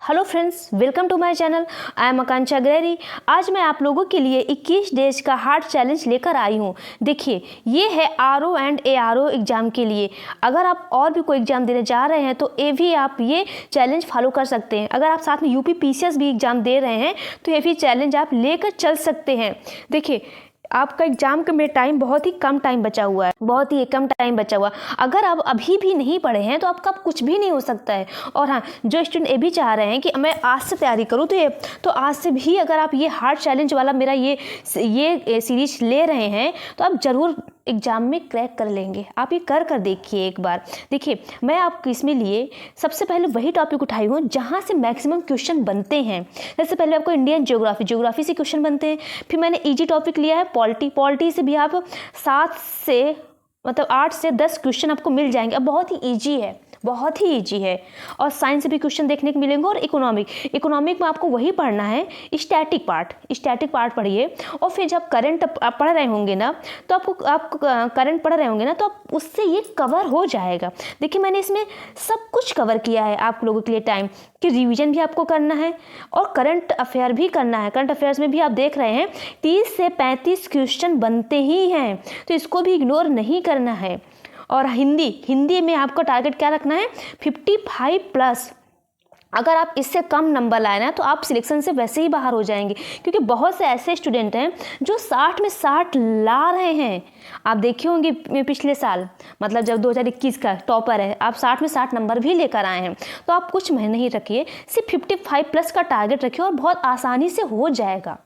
Hello friends, welcome to my channel. I am Akanksha Greri. आज मैं आप लोगों के लिए 21 डेज का हार्ड चैलेंज लेकर आई हूँ। देखिए, ये है आरओ एंड एआरओ एग्ज़ाम के लिए। अगर आप और भी कोई एग्ज़ाम देने जा रहे हैं तो भी आप ये चैलेंज फॉलो कर सकते हैं। अगर आप साथ में यूपी पीसीएस भी एग्ज़ाम दे रहे हैं तो ये भी चैलेंज आप लेकर चल सकते हैं। देखिए, आपका एग्जाम का में टाइम बहुत ही कम टाइम बचा हुआ है, बहुत ही कम टाइम बचा हुआ। अगर आप अभी भी नहीं पढ़े हैं तो आपका कुछ भी नहीं हो सकता है। और हाँ, जो स्टूडेंट ये भी चाह रहे हैं कि मैं आज से तैयारी करूँ तो आज से भी अगर आप ये हार्ड चैलेंज वाला मेरा ये सीरीज ले रहे हैं तो आप ज़रूर एग्ज़ाम में क्रैक कर लेंगे। आप ये कर देखिए एक बार। देखिए, मैं आपको इसमें लिए सबसे पहले वही टॉपिक उठाई हूँ जहाँ से मैक्सिमम क्वेश्चन बनते हैं। जैसे पहले आपको इंडियन ज्योग्राफी से क्वेश्चन बनते हैं। फिर मैंने इजी टॉपिक लिया है पॉलिटी से भी आप 8 से 10 क्वेश्चन आपको मिल जाएंगे। अब बहुत ही ईजी है। और साइंस से भी क्वेश्चन देखने को मिलेंगे। और इकोनॉमिक में आपको वही पढ़ना है, स्टैटिक पार्ट पढ़िए। और फिर जब करंट पढ़ रहे होंगे ना तो आप उससे ये कवर हो जाएगा। देखिए, मैंने इसमें सब कुछ कवर किया है आप लोगों के लिए। टाइम कि रिवीजन भी आपको करना है और करंट अफेयर भी करना है। करंट अफेयर्स में भी आप देख रहे हैं 30 से 35 क्वेश्चन बनते ही हैं, तो इसको भी इग्नोर नहीं करना है। और हिंदी में आपको टारगेट क्या रखना है? 55 प्लस। अगर आप इससे कम नंबर लाए ना तो आप सिलेक्शन से वैसे ही बाहर हो जाएंगे, क्योंकि बहुत से ऐसे स्टूडेंट हैं जो 60 में 60 ला रहे हैं। आप देखे होंगे पिछले साल, मतलब जब 2021 का टॉपर है, आप 60 में 60 नंबर भी लेकर आए हैं। तो आप कुछ मेहनत नहीं रखिए, सिर्फ 55 प्लस का टारगेट रखिए और बहुत आसानी से हो जाएगा।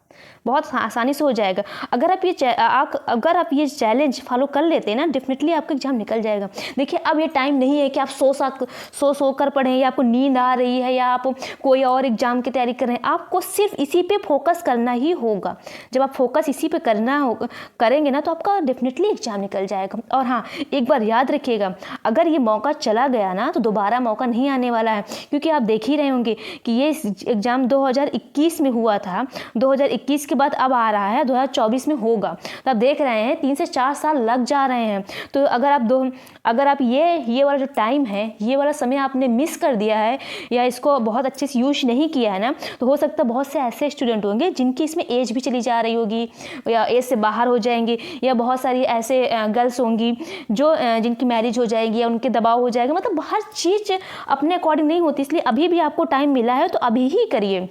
अगर आप ये चैलेंज फॉलो कर लेते हैं ना, डेफिनेटली आपका एग्जाम निकल जाएगा। देखिए, अब ये टाइम नहीं है कि आप सो कर पढ़ें, या आपको नींद आ रही है, या आप कोई और एग्जाम की तैयारी कर रहे हैं। आपको सिर्फ इसी पे फोकस करना ही होगा। जब आप फोकस इसी पे करेंगे ना तो आपका डेफिनेटली एग्जाम निकल जाएगा। और हाँ, एक बार याद रखिएगा, अगर ये मौका चला गया ना तो दोबारा मौका नहीं आने वाला है। क्योंकि आप देख ही रहे होंगे कि ये एग्जाम 2021 में हुआ था, 2021 के बाद अब आ रहा है 2024 में होगा। तो आप देख रहे हैं 3 से 4 साल लग जा रहे हैं। तो अगर आप ये वाला जो टाइम है, ये वाला समय आपने मिस कर दिया है या इसको बहुत अच्छे से यूज नहीं किया है ना, तो हो सकता है बहुत से ऐसे स्टूडेंट होंगे जिनकी इसमें एज भी चली जा रही होगी, या एज से बाहर हो जाएंगे, या बहुत सारी ऐसे गर्ल्स होंगी जिनकी मैरिज हो जाएगी या उनके दबाव हो जाएगा। मतलब हर चीज़ अपने अकॉर्डिंग नहीं होती, इसलिए अभी भी आपको टाइम मिला है तो अभी ही करिए।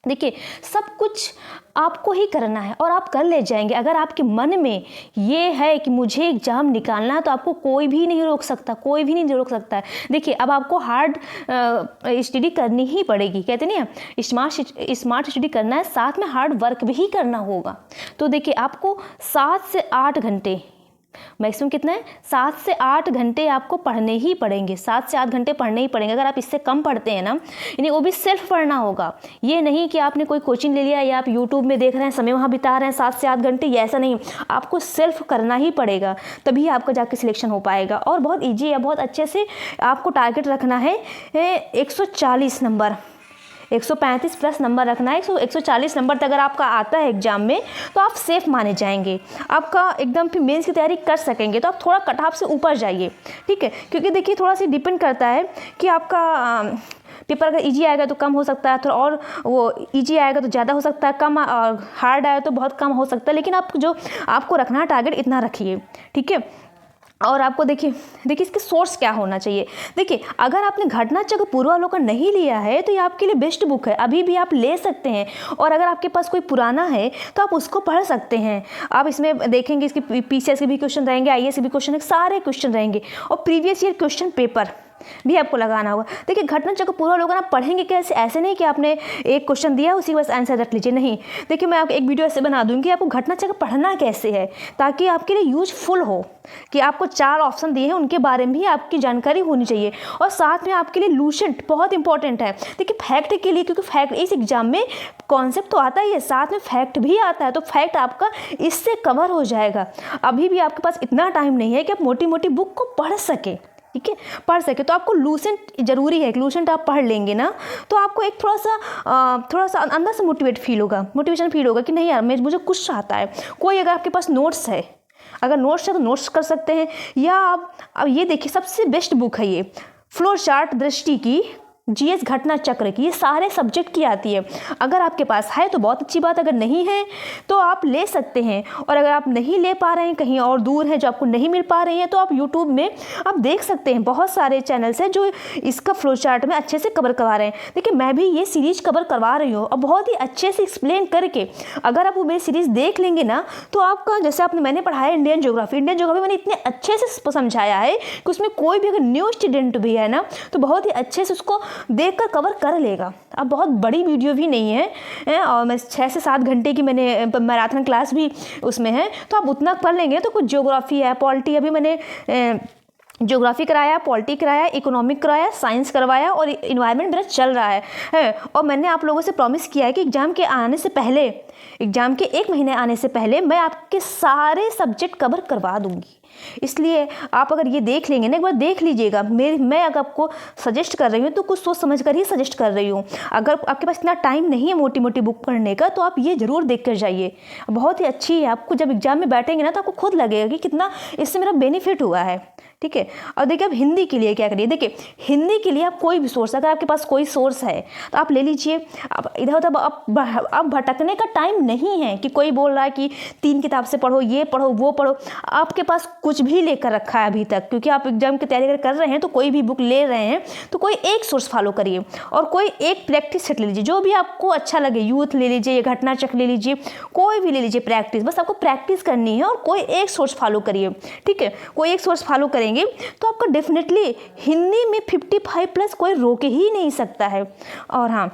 देखिए, सब कुछ आपको ही करना है और आप कर ले जाएंगे। अगर आपके मन में ये है कि मुझे एग्जाम निकालना है तो आपको कोई भी नहीं रोक सकता है। देखिए, अब आपको हार्ड स्टडी करनी ही पड़ेगी। कहते नहीं है, स्मार्ट स्टडी करना है, साथ में हार्ड वर्क भी करना होगा। तो देखिए, आपको 7 से 8 घंटे, मैक्सिमम कितना है, 7 से 8 घंटे आपको पढ़ने ही पड़ेंगे। 7 से 8 घंटे पढ़ने ही पड़ेंगे। अगर आप इससे कम पढ़ते हैं ना, यानी वो भी सेल्फ पढ़ना होगा। ये नहीं कि आपने कोई कोचिंग ले लिया या आप यूट्यूब में देख रहे हैं, समय वहाँ बिता रहे हैं 7 से 8 घंटे, ये ऐसा नहीं। आपको सेल्फ करना ही पड़ेगा, तभी आपका जाके सिलेक्शन हो पाएगा। और बहुत ईजी है, बहुत अच्छे से आपको टारगेट रखना है 140 नंबर, 135 प्लस नंबर रखना है। 140 नंबर तक अगर आपका आता है एग्जाम में तो आप सेफ माने जाएंगे। आपका एकदम फिर मेंस की तैयारी कर सकेंगे। तो आप थोड़ा कट ऑफ से ऊपर जाइए, ठीक है? क्योंकि देखिए, थोड़ा सा डिपेंड करता है कि आपका पेपर अगर इजी आएगा तो कम हो सकता है, थोड़ा और वो इजी आएगा तो ज़्यादा हो सकता है, कम और हार्ड आया तो बहुत कम हो सकता है। लेकिन आपको रखना है टारगेट, इतना रखिए, ठीक है? और आपको देखिए इसके सोर्स क्या होना चाहिए। देखिए, अगर आपने घटना चक्र पूर्वावलोकन नहीं लिया है तो ये आपके लिए बेस्ट बुक है, अभी भी आप ले सकते हैं। और अगर आपके पास कोई पुराना है तो आप उसको पढ़ सकते हैं। आप इसमें देखेंगे इसके पीसीएस के भी क्वेश्चन रहेंगे, आईएएस के भी क्वेश्चन, सारे क्वेश्चन रहेंगे। और प्रीवियस ईयर क्वेश्चन पेपर भी आपको लगाना होगा। देखिए, घटना चक्र पूर्वावलोकन आप पढ़ेंगे कैसे? ऐसे नहीं कि आपने एक क्वेश्चन दिया उसी के बस आंसर रख लीजिए, नहीं। देखिए, मैं आपको एक वीडियो ऐसे बना दूंगी आपको घटना चक्र पढ़ना कैसे है, ताकि आपके लिए यूजफुल हो। कि आपको 4 ऑप्शन दिए हैं, उनके बारे में भी आपकी जानकारी होनी चाहिए। और साथ में आपके लिए लूसेंट बहुत इंपॉर्टेंट है। देखिए, फैक्ट के लिए, क्योंकि फैक्ट इस एग्जाम में कॉन्सेप्ट तो आता ही है, साथ में फैक्ट भी आता है, तो फैक्ट आपका इससे कवर हो जाएगा। अभी भी आपके पास इतना टाइम नहीं है कि आप मोटी मोटी बुक को पढ़ सके, ठीक है? पढ़ सके तो आपको लूसेंट जरूरी है। लूसेंट आप पढ़ लेंगे ना तो आपको एक थोड़ा सा अंदर से मोटिवेशन फील होगा कि नहीं यार, मुझे कुछ आता है। कोई अगर आपके पास नोट्स है, अगर नोट्स है तो नोट्स कर सकते हैं। या अब ये देखिए, सबसे बेस्ट बुक है ये, फ्लो चार्ट दृष्टि की जीएस घटना चक्र की, ये सारे सब्जेक्ट की आती है। अगर आपके पास है तो बहुत अच्छी बात, अगर नहीं है तो आप ले सकते हैं। और अगर आप नहीं ले पा रहे हैं, कहीं और दूर है जो आपको नहीं मिल पा रही हैं, तो आप यूट्यूब में आप देख सकते हैं, बहुत सारे चैनल्स हैं जो इसका फ्लो चार्ट में अच्छे से कवर करवा रहे हैं। देखिए मैं भी ये सीरीज कवर करवा रही हूँ और बहुत ही अच्छे से एक्सप्लेन करके अगर आप वो मेरी सीरीज़ देख लेंगे ना, तो आपका जैसे मैंने पढ़ाया इंडियन ज्योग्राफी मैंने इतने अच्छे से समझाया है कि उसमें कोई भी अगर न्यू स्टूडेंट भी है ना, तो बहुत ही अच्छे से उसको देखकर कवर कर लेगा। अब बहुत बड़ी वीडियो भी नहीं है और मैं 6 से 7 घंटे की मैंने मैराथन क्लास भी उसमें है, तो आप उतना पढ़ लेंगे। तो कुछ ज्योग्राफी है, पॉलिटी, अभी मैंने ज्योग्राफी कराया, पॉलिटी कराया, इकोनॉमिक कराया, साइंस करवाया और इन्वायरमेंट मेरा चल रहा है। और मैंने आप लोगों से प्रॉमिस किया है कि एग्ज़ाम के आने से पहले, एग्ज़ाम के 1 महीने आने से पहले मैं आपके सारे सब्जेक्ट कवर करवा दूंगी। इसलिए आप अगर ये देख लेंगे ना, एक बार देख लीजिएगा। मैं अगर आपको सजेस्ट कर रही हूँ तो कुछ सोच समझ कर ही सजेस्ट कर रही हूँ। अगर आपके पास इतना टाइम नहीं है मोटी मोटी बुक पढ़ने का, तो आप ये ज़रूर देख कर जाइए, बहुत ही अच्छी है। आपको जब एग्ज़ाम में बैठेंगे ना, तो आपको खुद लगेगा कि कितना इससे मेरा बेनिफिट हुआ है। ठीक है। और देखिए अब हिंदी के लिए क्या करिए, देखिए हिंदी के लिए आप कोई भी सोर्स, अगर आपके पास कोई सोर्स है तो आप ले लीजिए। आप इधर उधर अब भटकने का टाइम नहीं है कि कोई बोल रहा है कि 3 किताब से पढ़ो, ये पढ़ो, वो पढ़ो। आपके पास कुछ भी लेकर रखा है अभी तक, क्योंकि आप एग्जाम की तैयारी कर रहे हैं, तो कोई भी बुक ले रहे हैं तो कोई एक सोर्स फॉलो करिए और कोई एक प्रैक्टिस सेट ले लीजिए, जो भी आपको अच्छा लगे। यूथ ले लीजिए या घटना चक्र ले लीजिए, कोई भी ले लीजिए प्रैक्टिस, बस आपको प्रैक्टिस करनी है और कोई एक सोर्स फॉलो करिए। ठीक है, कोई एक सोर्स फॉलो करेंगे तो आपको डेफिनेटली हिंदी में 55 प्लस कोई रोक ही नहीं सकता है। और हाँ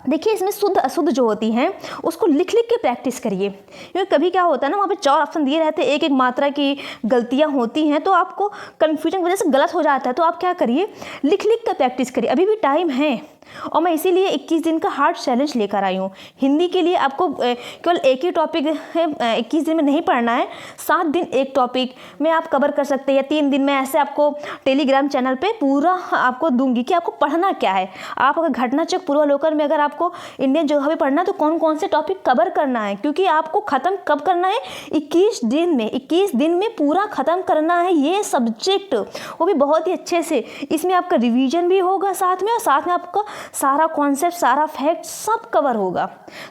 देखिए, इसमें शुद्ध अशुद्ध जो होती हैं उसको लिख के प्रैक्टिस करिए, क्योंकि कभी क्या होता है ना, वहाँ पे 4 ऑप्शन दिए रहते हैं, एक मात्रा की गलतियाँ होती हैं, तो आपको कन्फ्यूजन की वजह से गलत हो जाता है। तो आप क्या करिए, लिख कर प्रैक्टिस करिए, अभी भी टाइम है। और मैं इसीलिए 21 दिन का हार्ड चैलेंज लेकर आई हूँ। हिंदी के लिए आपको केवल एक ही टॉपिक है, 21 दिन में नहीं पढ़ना है, 7 दिन एक टॉपिक में आप कवर कर सकते हैं, या 3 दिन में। ऐसे आपको टेलीग्राम चैनल पे पूरा आपको दूंगी कि आपको पढ़ना क्या है। आप अगर घटना चक्र पूर्वालोकन में अगर आपको इंडियन ज्योग्राफी पढ़ना है, तो कौन कौन से टॉपिक कवर करना है, क्योंकि आपको ख़त्म कब करना है, 21 दिन में। 21 दिन में पूरा ख़त्म करना है ये सब्जेक्ट, वो भी बहुत ही अच्छे से। इसमें आपका रिवीजन भी होगा साथ में, और साथ में आपका सारा कॉन्सेप्ट, सारा फैक्ट सब कवर होगा।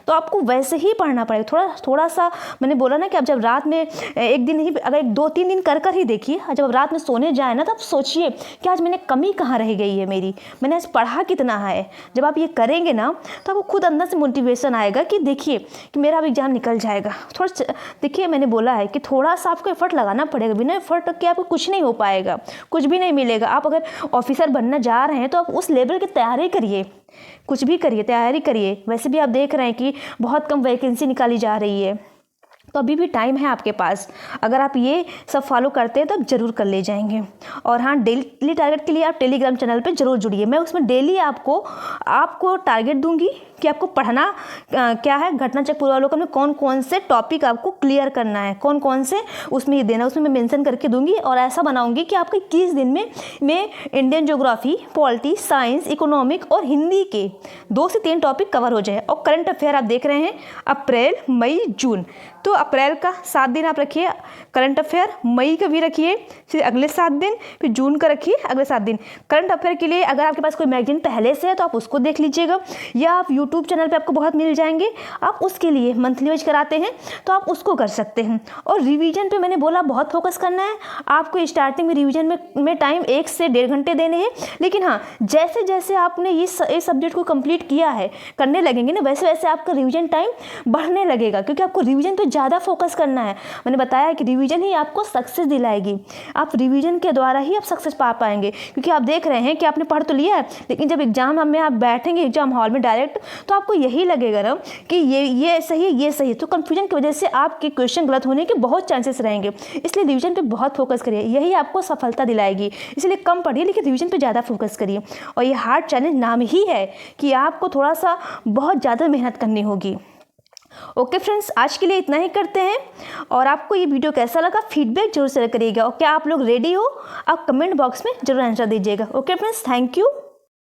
तो आपको वैसे ही पढ़ना पड़ेगा। थोड़ा सा मैंने बोला ना कि आप जब रात में एक दिन ही, अगर 2-3 दिन कर ही देखिए, जब रात में सोने जाए ना, तो आप सोचिए कि आज मैंने कमी कहाँ रह गई है मेरी, मैंने आज पढ़ा कितना है। जब आप ये करेंगे ना, तो आपको खुद अंदर से मोटिवेशन आएगा कि देखिए कि मेरा भी एग्जाम निकल जाएगा। थोड़ा देखिए, मैंने बोला है कि थोड़ा सा आपको एफर्ट लगाना पड़ेगा, बिना एफर्ट के आपको कुछ नहीं हो पाएगा, कुछ भी नहीं मिलेगा। आप अगर ऑफिसर बनना जा रहे हैं, तो आप उस लेवल की तैयारी करिए, कुछ भी करिए, तैयारी करिए। वैसे भी आप देख रहे हैं कि बहुत कम वैकेंसी निकाली जा रही है, तो अभी भी टाइम है आपके पास। अगर आप ये सब फॉलो करते हैं तो आप जरूर कर ले जाएंगे। और हाँ, डेली टारगेट के लिए आप टेलीग्राम चैनल पे जरूर जुड़िए। मैं उसमें डेली आपको टारगेट दूंगी कि आपको पढ़ना क्या है, घटना चक्र पूर्वालोकन में कौन कौन से टॉपिक आपको क्लियर करना है, कौन कौन से उसमें ये देना, उसमें मैं मेंशन करके दूंगी। और ऐसा बनाऊंगी कि आपके 21 दिन में Indian geography, polity, science, economic और हिंदी के 2 से 3 टॉपिक कवर हो जाए। और करंट अफेयर आप देख रहे हैं, अप्रैल, मई, जून, तो अप्रैल का 7 दिन आप रखिए करंट अफेयर, मई का भी रखिए, फिर अगले 7 दिन, फिर जून का रखिए अगले 7 दिन। करंट अफेयर के लिए अगर आपके पास कोई मैगजीन पहले से है तो आप उसको देख लीजिएगा, या आप यूट्यूब चैनल पे आपको बहुत मिल जाएंगे। आप उसके लिए मंथली वाइज कराते हैं तो आप उसको कर सकते हैं। और रिवीजन पे मैंने बोला बहुत फोकस करना है आपको। स्टार्टिंग में रिवीजन में टाइम 1 से 1.5 घंटे देने हैं, लेकिन हाँ, जैसे जैसे आपने इस सब्जेक्ट को कंप्लीट किया है, करने लगेंगे ना, वैसे वैसे आपका रिवीजन टाइम बढ़ने लगेगा, क्योंकि आपको रिवीजन पे ज़्यादा फोकस करना है। मैंने बताया कि रिवीजन ही आपको सक्सेस दिलाएगी। आप रिवीजन के द्वारा ही आप सक्सेस पा पाएंगे, क्योंकि आप देख रहे हैं कि आपने पढ़ तो लिया है, लेकिन जब एग्जाम में आप बैठेंगे एग्जाम हॉल में डायरेक्ट, तो आपको यही लगेगा ना कि ये सही है, ये सही है। तो कंफ्यूजन की वजह से आपके क्वेश्चन गलत होने के बहुत चांसेस रहेंगे। इसलिए रिवीजन पे बहुत फोकस करिए, यही आपको सफलता दिलाएगी। इसलिए कम पढ़िए, लेकिन रिवीजन पे ज़्यादा फोकस करिए। और ये हार्ड चैलेंज नाम ही है कि आपको थोड़ा सा बहुत ज़्यादा मेहनत करनी होगी। ओके फ्रेंड्स, आज के लिए इतना ही करते हैं। और आपको ये वीडियो कैसा लगा फीडबैक जरूर शेयर करिएगा, और क्या आप लोग रेडी हो, आप कमेंट बॉक्स में जरूर आंसर दीजिएगा। Okay friends, thank you.